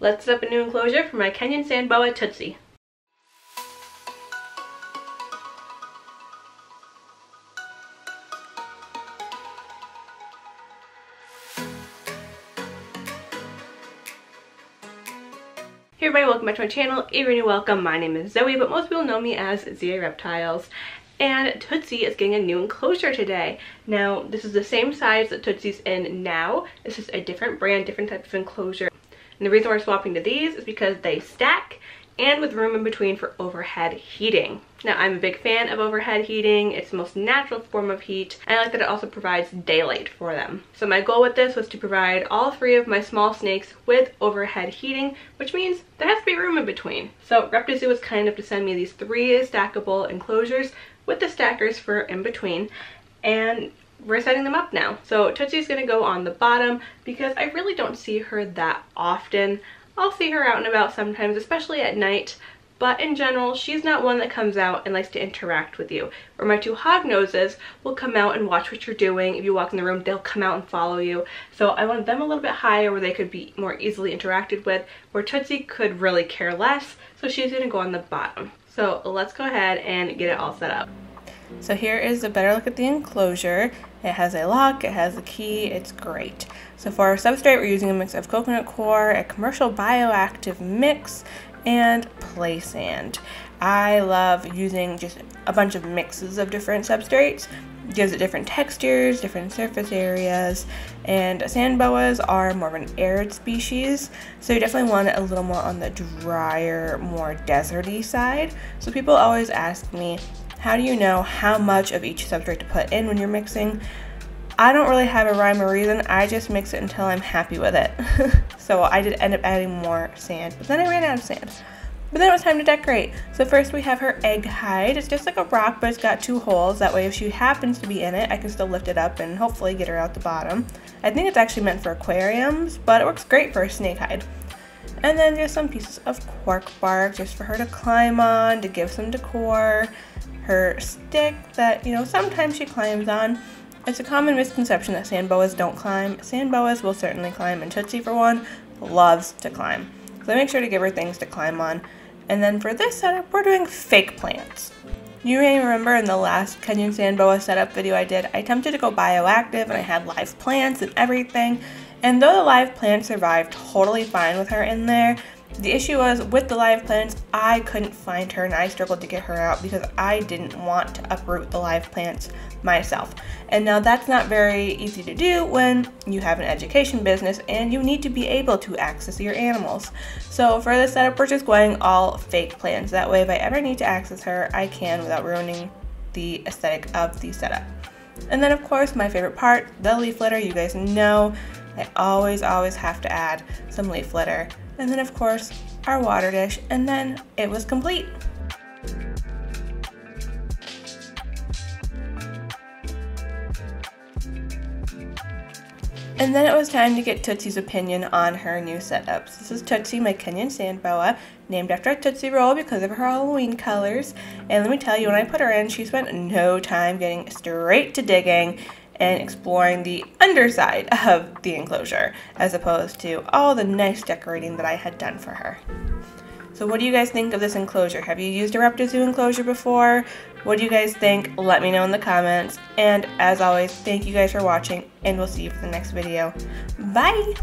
Let's set up a new enclosure for my Kenyan Sand Boa Tootsie. Hey everybody, welcome back to my channel. If you're new, welcome. My name is Zoe, but most people know me as 𝘎𝙪𝙀 Reptiles. And Tootsie is getting a new enclosure today. Now, this is the same size that Tootsie's in now. It's just a different brand, different type of enclosure. And the reason we're swapping to these is because they stack and with room in between for overhead heating. Now, I'm a big fan of overhead heating. It's the most natural form of heat, and I like that it also provides daylight for them. So my goal with this was to provide all three of my small snakes with overhead heating, which means there has to be room in between. So Reptizoo was kind enough to send me these 3 stackable enclosures with the stackers for in between, and we're setting them up now. So Tootsie's gonna go on the bottom because I really don't see her that often. I'll see her out and about sometimes, especially at night, but in general, she's not one that comes out and likes to interact with you. Where my 2 hognoses will come out and watch what you're doing. If you walk in the room, they'll come out and follow you. So I want them a little bit higher where they could be more easily interacted with, where Tootsie could really care less, so she's gonna go on the bottom. So let's go ahead and get it all set up. So here is a better look at the enclosure. It has a lock, it has a key, it's great. So for our substrate, we're using a mix of coconut coir, a commercial bioactive mix, and play sand. I love using just a bunch of mixes of different substrates. It gives it different textures, different surface areas, and sand boas are more of an arid species, so you definitely want it a little more on the drier, more deserty side. So people always ask me, how do you know how much of each substrate to put in when you're mixing? I don't really have a rhyme or reason. I just mix it until I'm happy with it. So I did end up adding more sand, but then I ran out of sand. But then it was time to decorate. So first we have her egg hide. It's just like a rock, but it's got 2 holes. That way if she happens to be in it, I can still lift it up and hopefully get her out the bottom. I think it's actually meant for aquariums, but it works great for a snake hide. And then just some pieces of cork bark just for her to climb on, to give some decor. Her stick that, you know, sometimes she climbs on. It's a common misconception that sand boas don't climb. Sand boas will certainly climb, and Tootsie, for one, loves to climb. So I make sure to give her things to climb on. And then for this setup, we're doing fake plants. You may remember in the last Kenyan Sand Boa setup video I did, I attempted to go bioactive and I had live plants and everything. And though the live plants survived totally fine with her in there, the issue was with the live plants, I couldn't find her and I struggled to get her out because I didn't want to uproot the live plants myself. And now that's not very easy to do when you have an education business and you need to be able to access your animals. So for this setup, we're just going all fake plants. That way if I ever need to access her, I can without ruining the aesthetic of the setup. And then of course, my favorite part, the leaf litter. You guys know I always have to add some leaf litter. And then of course, our water dish, and then it was complete. And then it was time to get Tootsie's opinion on her new setups. This is Tootsie, my Kenyan Sand Boa, named after a Tootsie Roll because of her Halloween colors. And let me tell you, when I put her in, she spent no time getting straight to digging and exploring the underside of the enclosure, as opposed to all the nice decorating that I had done for her. So what do you guys think of this enclosure? Have you used a Reptizoo enclosure before? What do you guys think? Let me know in the comments. And as always, thank you guys for watching, and we'll see you for the next video. Bye!